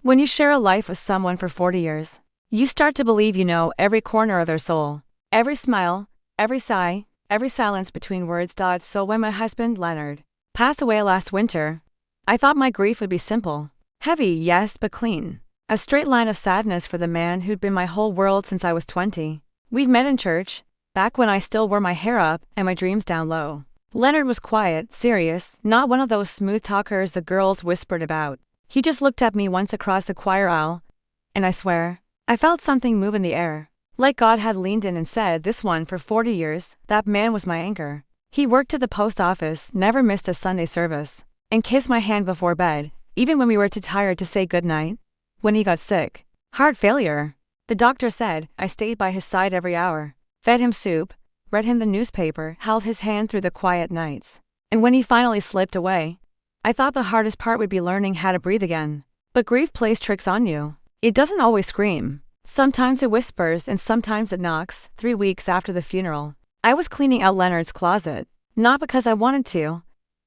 When you share a life with someone for 40 years, you start to believe you know every corner of their soul, every smile, every sigh, every silence between words. So when my husband, Leonard, passed away last winter, I thought my grief would be simple. Heavy, yes, but clean. A straight line of sadness for the man who'd been my whole world since I was 20. We'd met in church, back when I still wore my hair up and my dreams down low. Leonard was quiet, serious, not one of those smooth talkers the girls whispered about. He just looked at me once across the choir aisle, and I swear, I felt something move in the air. Like God had leaned in and said, this one for 40 years, that man was my anchor. He worked at the post office, never missed a Sunday service, and kissed my hand before bed, even when we were too tired to say goodnight. When he got sick, heart failure, the doctor said, I stayed by his side every hour, fed him soup, read him the newspaper, held his hand through the quiet nights. And when he finally slipped away, I thought the hardest part would be learning how to breathe again. But grief plays tricks on you. It doesn't always scream. Sometimes it whispers and sometimes it knocks. 3 weeks after the funeral, I was cleaning out Leonard's closet, not because I wanted to,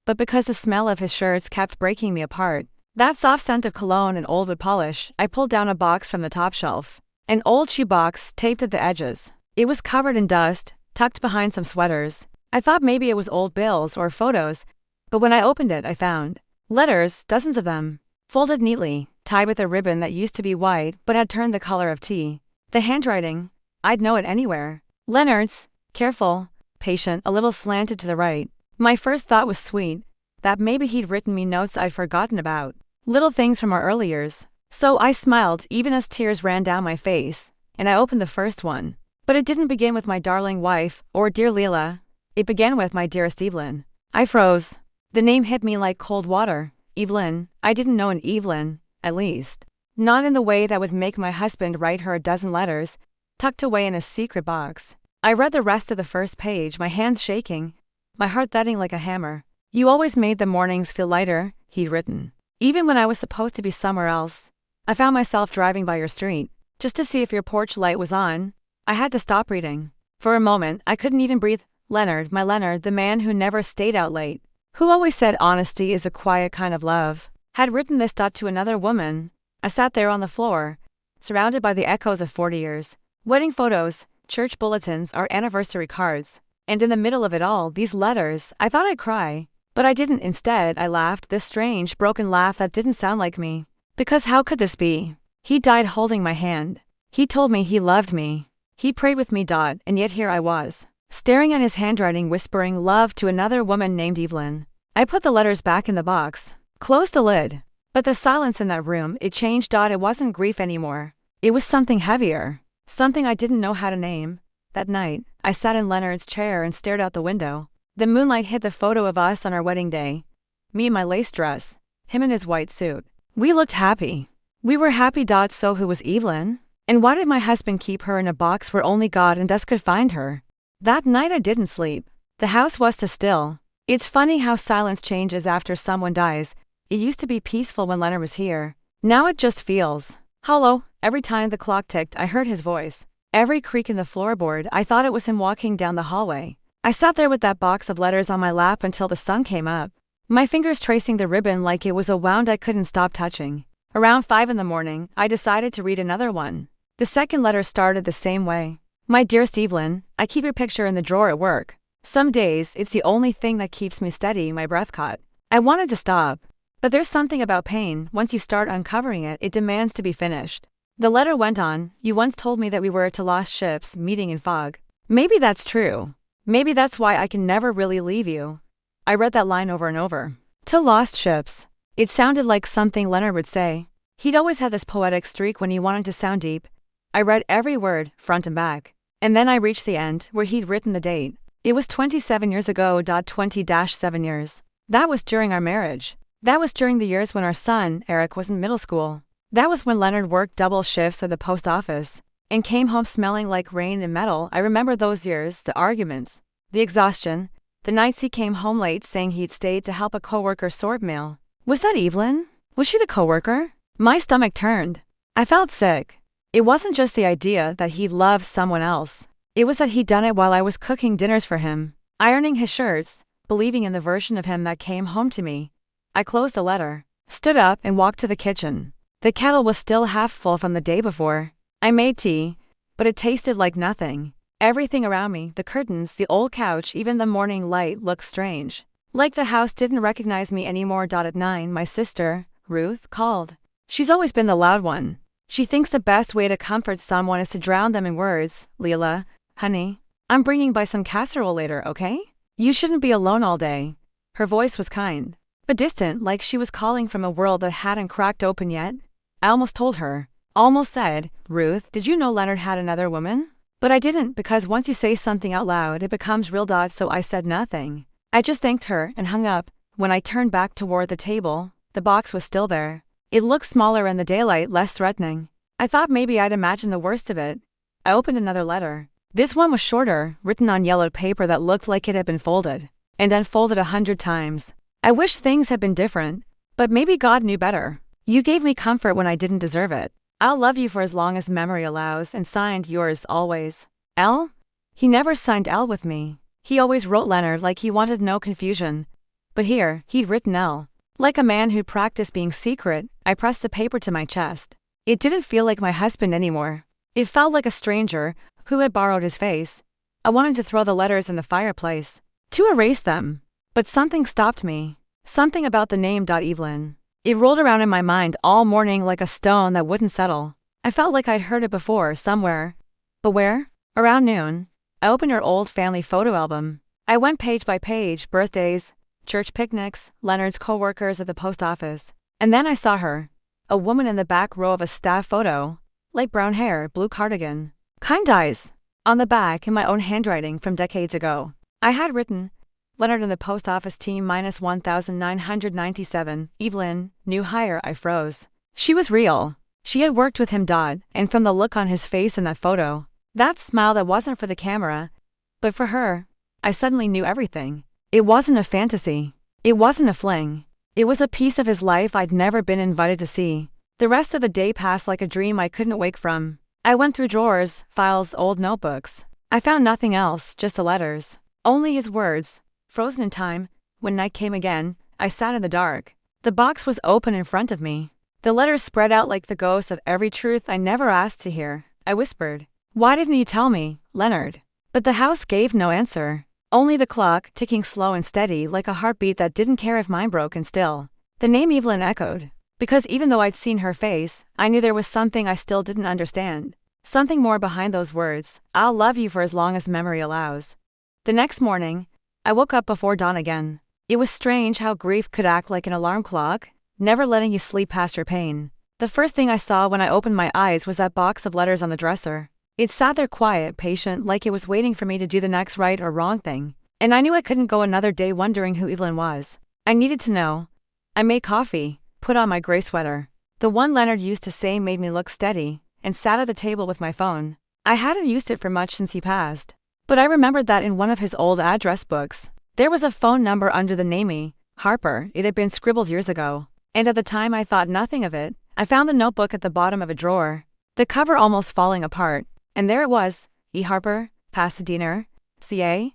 but because the smell of his shirts kept breaking me apart. That soft scent of cologne and old wood polish. I pulled down a box from the top shelf. An old shoebox taped at the edges. It was covered in dust, tucked behind some sweaters. I thought maybe it was old bills or photos, but when I opened it I found letters, dozens of them, folded neatly, tied with a ribbon that used to be white but had turned the color of tea. The handwriting, I'd know it anywhere. Leonard's, careful, patient, a little slanted to the right. My first thought was sweet, that maybe he'd written me notes I'd forgotten about. Little things from our early years. So I smiled even as tears ran down my face, and I opened the first one. But it didn't begin with my darling wife, or dear Lila. It began with my dearest Evelyn. I froze. The name hit me like cold water. Evelyn. I didn't know an Evelyn, at least. Not in the way that would make my husband write her a dozen letters, tucked away in a secret box. I read the rest of the first page, my hands shaking, my heart thudding like a hammer. You always made the mornings feel lighter, he'd written. Even when I was supposed to be somewhere else. I found myself driving by your street, just to see if your porch light was on. I had to stop reading. For a moment, I couldn't even breathe. Leonard, my Leonard, the man who never stayed out late, who always said honesty is a quiet kind of love, had written this to another woman. I sat there on the floor, surrounded by the echoes of 40 years. Wedding photos, church bulletins, our anniversary cards. And in the middle of it all, these letters. I thought I'd cry. But I didn't. Instead, I laughed, this strange, broken laugh that didn't sound like me. Because how could this be? He died holding my hand. He told me he loved me. He prayed with me. And yet here I was, staring at his handwriting, whispering love to another woman named Evelyn. I put the letters back in the box, closed the lid. But the silence in that room, it changed. It wasn't grief anymore. It was something heavier. Something I didn't know how to name. That night, I sat in Leonard's chair and stared out the window. The moonlight hit the photo of us on our wedding day. Me in my lace dress, him in his white suit. We looked happy. We were happy. So who was Evelyn? And why did my husband keep her in a box where only God and us could find her? That night I didn't sleep. The house was too still. It's funny how silence changes after someone dies. It used to be peaceful when Leonard was here. Now it just feels hollow. Every time the clock ticked, I heard his voice. Every creak in the floorboard, I thought it was him walking down the hallway. I sat there with that box of letters on my lap until the sun came up, my fingers tracing the ribbon like it was a wound I couldn't stop touching. Around 5 in the morning, I decided to read another one. The second letter started the same way. My dearest Evelyn, I keep your picture in the drawer at work. Some days, it's the only thing that keeps me steady. My breath caught. I wanted to stop. But there's something about pain, once you start uncovering it, it demands to be finished. The letter went on, you once told me that we were to lost ships, meeting in fog. Maybe that's true. Maybe that's why I can never really leave you. I read that line over and over. To lost ships. It sounded like something Leonard would say. He'd always had this poetic streak when he wanted to sound deep. I read every word, front and back. And then I reached the end, where he'd written the date. It was 27 years ago. 20-7 years. That was during our marriage. That was during the years when our son, Eric, was in middle school. That was when Leonard worked double shifts at the post office and came home smelling like rain and metal. I remember those years, the arguments, the exhaustion, the nights he came home late saying he'd stayed to help a coworker sort mail. Was that Evelyn? Was she the coworker? My stomach turned. I felt sick. It wasn't just the idea that he loved someone else. It was that he'd done it while I was cooking dinners for him, ironing his shirts, believing in the version of him that came home to me. I closed the letter, stood up and walked to the kitchen. The kettle was still half full from the day before. I made tea, but it tasted like nothing. Everything around me, the curtains, the old couch, even the morning light, looked strange. Like the house didn't recognize me anymore. At 9, my sister, Ruth, called. She's always been the loud one. She thinks the best way to comfort someone is to drown them in words. Lila, honey, I'm bringing by some casserole later, okay? You shouldn't be alone all day. Her voice was kind, but distant, like she was calling from a world that hadn't cracked open yet. I almost told her, almost said, Ruth, did you know Leonard had another woman? But I didn't, because once you say something out loud, it becomes real. So I said nothing. I just thanked her and hung up. When I turned back toward the table, the box was still there. It looked smaller in the daylight, less threatening. I thought maybe I'd imagined the worst of it. I opened another letter. This one was shorter, written on yellowed paper that looked like it had been folded and unfolded 100 times. I wish things had been different, but maybe God knew better. You gave me comfort when I didn't deserve it. I'll love you for as long as memory allows, and signed, yours always. L? He never signed L with me. He always wrote Leonard like he wanted no confusion. But here, he'd written L. Like a man who'd practiced being secret, I pressed the paper to my chest. It didn't feel like my husband anymore. It felt like a stranger who had borrowed his face. I wanted to throw the letters in the fireplace, to erase them. But something stopped me. Something about the name. Evelyn. It rolled around in my mind all morning like a stone that wouldn't settle. I felt like I'd heard it before, somewhere. But where? Around noon, I opened her old family photo album. I went page by page, birthdays, church picnics, Leonard's co-workers at the post office. And then I saw her. A woman in the back row of a staff photo. Light brown hair, blue cardigan. Kind eyes. On the back, in my own handwriting from decades ago, I had written, Leonard in the post office team -1997, Evelyn, new hire. I froze. She was real. She had worked with him. And from the look on his face in that photo, that smile that wasn't for the camera, but for her, I suddenly knew everything. It wasn't a fantasy. It wasn't a fling. It was a piece of his life I'd never been invited to see. The rest of the day passed like a dream I couldn't wake from. I went through drawers, files, old notebooks. I found nothing else, just the letters. Only his words, frozen in time. When night came again, I sat in the dark. The box was open in front of me. The letters spread out like the ghosts of every truth I never asked to hear. I whispered, why didn't you tell me, Leonard? But the house gave no answer. Only the clock, ticking slow and steady like a heartbeat that didn't care if mine broke. And still, the name Evelyn echoed. Because even though I'd seen her face, I knew there was something I still didn't understand. Something more behind those words, I'll love you for as long as memory allows. The next morning, I woke up before dawn again. It was strange how grief could act like an alarm clock, never letting you sleep past your pain. The first thing I saw when I opened my eyes was that box of letters on the dresser. It sat there quiet, patient, like it was waiting for me to do the next right or wrong thing. And I knew I couldn't go another day wondering who Evelyn was. I needed to know. I made coffee, put on my gray sweater. The one Leonard used to say made me look steady, and sat at the table with my phone. I hadn't used it for much since he passed. But I remembered that in one of his old address books, there was a phone number under the name Harper. It had been scribbled years ago. And at the time I thought nothing of it. I found the notebook at the bottom of a drawer, the cover almost falling apart. And there it was, E. Harper, Pasadena, CA.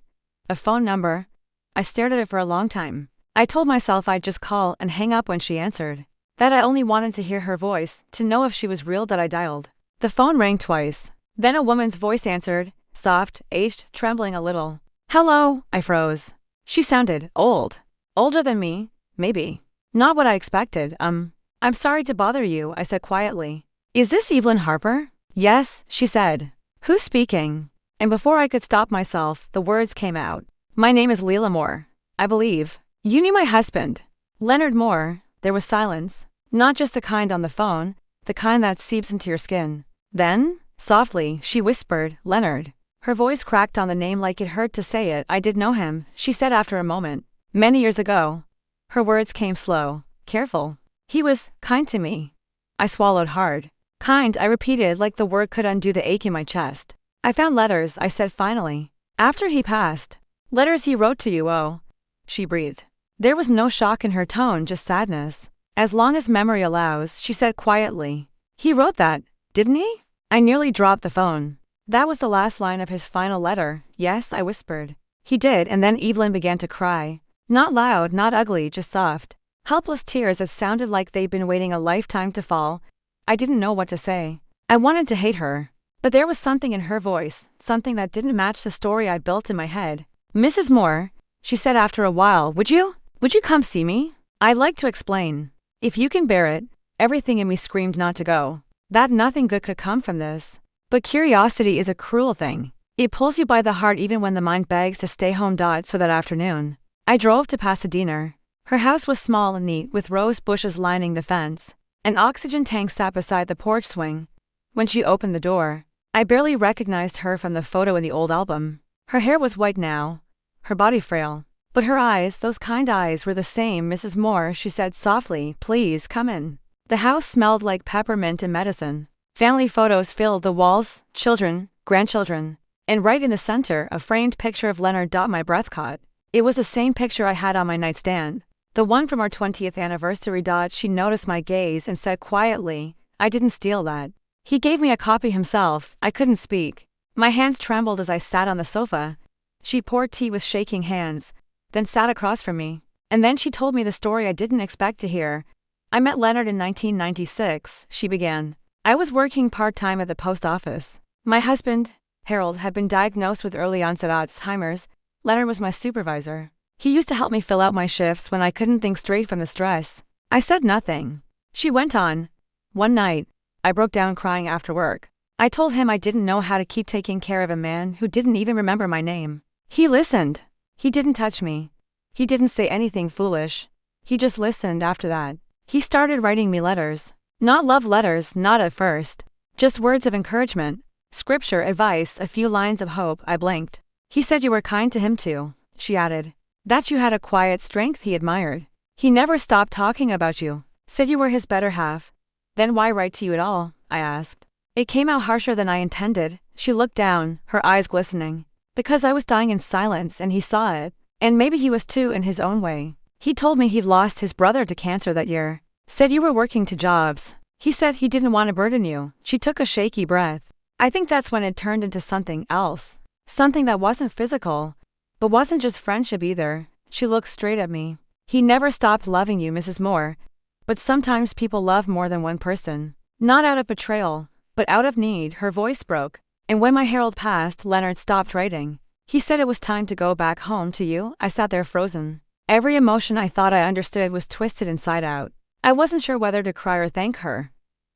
A phone number. I stared at it for a long time. I told myself I'd just call and hang up when she answered. That I only wanted to hear her voice, to know if she was real. That I dialed. The phone rang twice. Then a woman's voice answered, soft, aged, trembling a little. Hello, I froze. She sounded old. Older than me, maybe. Not what I expected. I'm sorry to bother you, I said quietly. Is this Evelyn Harper? Yes, she said. Who's speaking? And before I could stop myself, the words came out. My name is Lila Moore. I believe. You knew my husband. Leonard Moore. There was silence. Not just the kind on the phone, the kind that seeps into your skin. Then, softly, she whispered, Leonard. Her voice cracked on the name like it hurt to say it. I did know him, she said after a moment. Many years ago. Her words came slow, careful. He was kind to me. I swallowed hard. Kind, I repeated like the word could undo the ache in my chest. I found letters, I said finally. After he passed. Letters he wrote to you, oh. She breathed. There was no shock in her tone, just sadness. As long as memory allows, she said quietly. He wrote that, didn't he? I nearly dropped the phone. That was the last line of his final letter. Yes, I whispered. He did, and then Evelyn began to cry. Not loud, not ugly, just soft. Helpless tears that sounded like they'd been waiting a lifetime to fall. I didn't know what to say. I wanted to hate her. But there was something in her voice, something that didn't match the story I'd built in my head. "Mrs. Moore," she said after a while, Would you come see me? I'd like to explain. If you can bear it." Everything in me screamed not to go, that nothing good could come from this. But curiosity is a cruel thing. It pulls you by the heart even when the mind begs to stay home. So that afternoon, I drove to Pasadena. Her house was small and neat, with rose bushes lining the fence. An oxygen tank sat beside the porch swing. When she opened the door, I barely recognized her from the photo in the old album. Her hair was white now, her body frail. But her eyes, those kind eyes, were the same. "Mrs. Moore," she said softly, "please come in." The house smelled like peppermint and medicine. Family photos filled the walls, children, grandchildren. And right in the center, a framed picture of Leonard. My breath caught. It was the same picture I had on my nightstand. The one from our 20th anniversary. She noticed my gaze and said quietly, "I didn't steal that. He gave me a copy himself." I couldn't speak. My hands trembled as I sat on the sofa. She poured tea with shaking hands, then sat across from me. And then she told me the story I didn't expect to hear. "I met Leonard in 1996, she began. "I was working part-time at the post office. My husband, Harold, had been diagnosed with early-onset Alzheimer's. Leonard was my supervisor. He used to help me fill out my shifts when I couldn't think straight from the stress." I said nothing. She went on. "One night, I broke down crying after work. I told him I didn't know how to keep taking care of a man who didn't even remember my name. He listened. He didn't touch me. He didn't say anything foolish. He just listened. After that, he started writing me letters. Not love letters, not at first. Just words of encouragement, scripture, advice, a few lines of hope." I blinked. "He said you were kind to him too," she added. "That you had a quiet strength he admired. He never stopped talking about you. Said you were his better half." "Then why write to you at all?" I asked. It came out harsher than I intended. She looked down, her eyes glistening. "Because I was dying in silence and he saw it. And maybe he was too in his own way. He told me he'd lost his brother to cancer that year. Said you were working 2 jobs. He said he didn't want to burden you." She took a shaky breath. I think that's when it turned into something else. Something that wasn't physical, but wasn't just friendship either. She looked straight at me. "He never stopped loving you, Mrs. Moore. But sometimes people love more than one person. Not out of betrayal, but out of need." Her voice broke. "And when my Harold passed, Leonard stopped writing. He said it was time to go back home to you." I sat there frozen. Every emotion I thought I understood was twisted inside out. I wasn't sure whether to cry or thank her.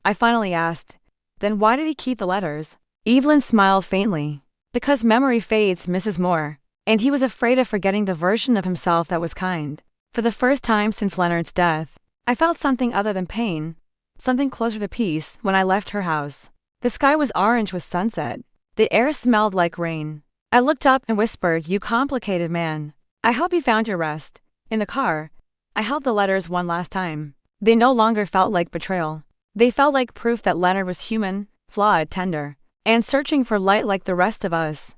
I finally asked, "Then why did he keep the letters?" Evelyn smiled faintly. "Because memory fades, Mrs. Moore. And he was afraid of forgetting the version of himself that was kind." For the first time since Leonard's death, I felt something other than pain, something closer to peace. When I left her house, the sky was orange with sunset. The air smelled like rain. I looked up and whispered, "You complicated man. I hope you found your rest." In the car, I held the letters one last time. They no longer felt like betrayal. They felt like proof that Leonard was human, flawed, tender, and searching for light like the rest of us.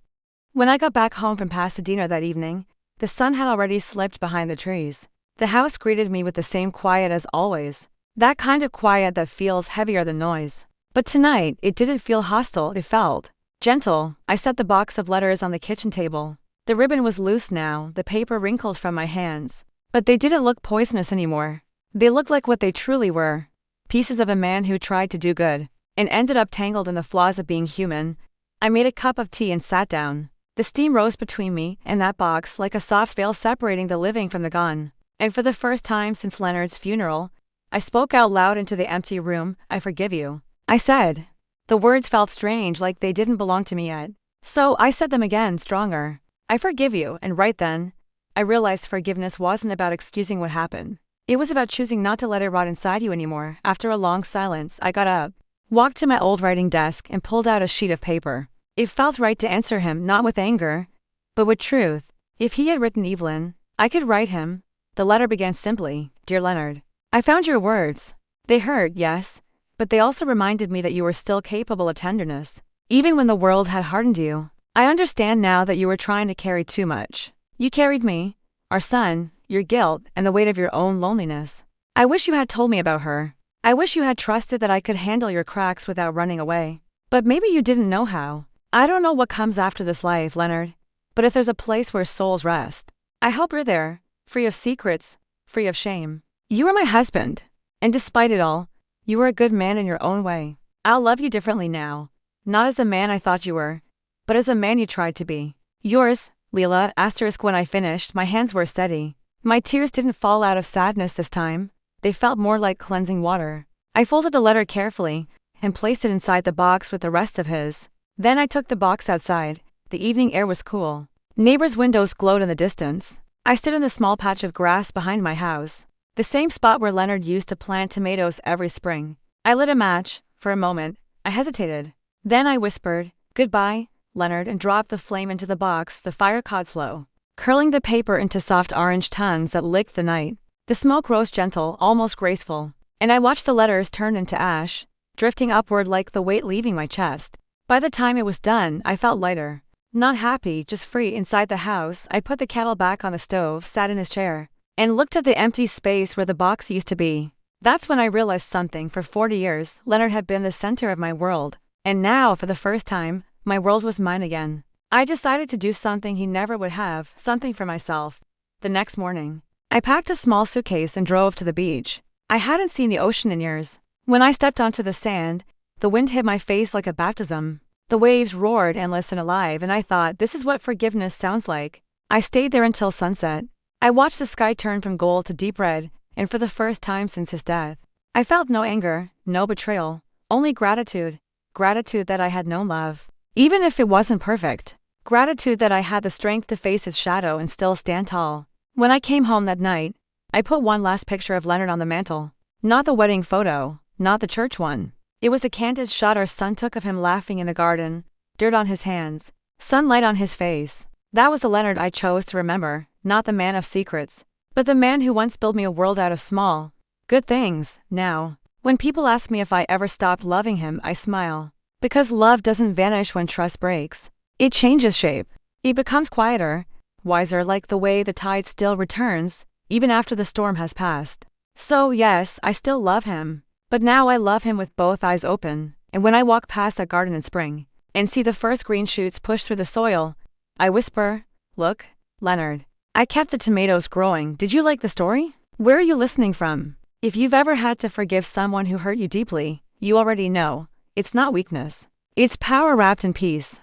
When I got back home from Pasadena that evening, the sun had already slipped behind the trees. The house greeted me with the same quiet as always. That kind of quiet that feels heavier than noise. But tonight, it didn't feel hostile, it felt gentle. I set the box of letters on the kitchen table. The ribbon was loose now, the paper wrinkled from my hands. But they didn't look poisonous anymore. They looked like what they truly were. Pieces of a man who tried to do good, and ended up tangled in the flaws of being human. I made a cup of tea and sat down. The steam rose between me and that box like a soft veil separating the living from the gone. And for the first time since Leonard's funeral, I spoke out loud into the empty room, "I forgive you." I said. The words felt strange, like they didn't belong to me yet. So I said them again, stronger. "I forgive you." And right then, I realized forgiveness wasn't about excusing what happened. It was about choosing not to let it rot inside you anymore. After a long silence, I got up, walked to my old writing desk, and pulled out a sheet of paper. It felt right to answer him, not with anger, but with truth. If he had written Evelyn, I could write him. The letter began simply, "Dear Leonard, I found your words. They hurt, yes, but they also reminded me that you were still capable of tenderness, even when the world had hardened you. I understand now that you were trying to carry too much. You carried me, our son, your guilt, and the weight of your own loneliness. I wish you had told me about her. I wish you had trusted that I could handle your cracks without running away. But maybe you didn't know how. I don't know what comes after this life, Leonard, but if there's a place where souls rest, I hope you're there, free of secrets, free of shame. You are my husband, and despite it all, You were a good man in your own way. I'll love you differently now. Not as the man I thought you were, but as a man you tried to be. Yours, Lila. When I finished, my hands were steady. My tears didn't fall out of sadness this time. They felt more like cleansing water. I folded the letter carefully and placed it inside the box with the rest of his. Then I took the box outside. The evening air was cool. Neighbors' windows glowed in the distance. I stood in the small patch of grass behind my house, the same spot where Leonard used to plant tomatoes every spring. I lit a match. For a moment, I hesitated. Then I whispered, "Goodbye, Leonard," and dropped the flame into the box. The fire caught slow, curling the paper into soft orange tongues that licked the night. The smoke rose gentle, almost graceful, and I watched the letters turn into ash, drifting upward like the weight leaving my chest. By the time it was done, I felt lighter. Not happy, just free. Inside the house, I put the kettle back on the stove, sat in his chair, and looked at the empty space where the box used to be. That's when I realized something. For 40 years, Leonard had been the center of my world, and now, for the first time, my world was mine again. I decided to do something he never would have, something for myself. The next morning, I packed a small suitcase and drove to the beach. I hadn't seen the ocean in years. When I stepped onto the sand, the wind hit my face like a baptism. The waves roared, endless and alive, and I thought, this is what forgiveness sounds like. I stayed there until sunset. I watched the sky turn from gold to deep red, and for the first time since his death, I felt no anger, no betrayal, only gratitude. Gratitude that I had known love, even if it wasn't perfect. Gratitude that I had the strength to face its shadow and still stand tall. When I came home that night, I put one last picture of Leonard on the mantle. Not the wedding photo, not the church one. It was the candid shot our son took of him laughing in the garden, dirt on his hands, sunlight on his face. That was the Leonard I chose to remember, not the man of secrets, but the man who once built me a world out of small, good things. Now, when people ask me if I ever stopped loving him, I smile. Because love doesn't vanish when trust breaks. It changes shape. It becomes quieter, wiser, like the way the tide still returns, even after the storm has passed. So yes, I still love him. But now I love him with both eyes open, and when I walk past that garden in spring, and see the first green shoots push through the soil, I whisper, "Look, Leonard, I kept the tomatoes growing." Did you like the story? Where are you listening from? If you've ever had to forgive someone who hurt you deeply, you already know, it's not weakness. It's power wrapped in peace.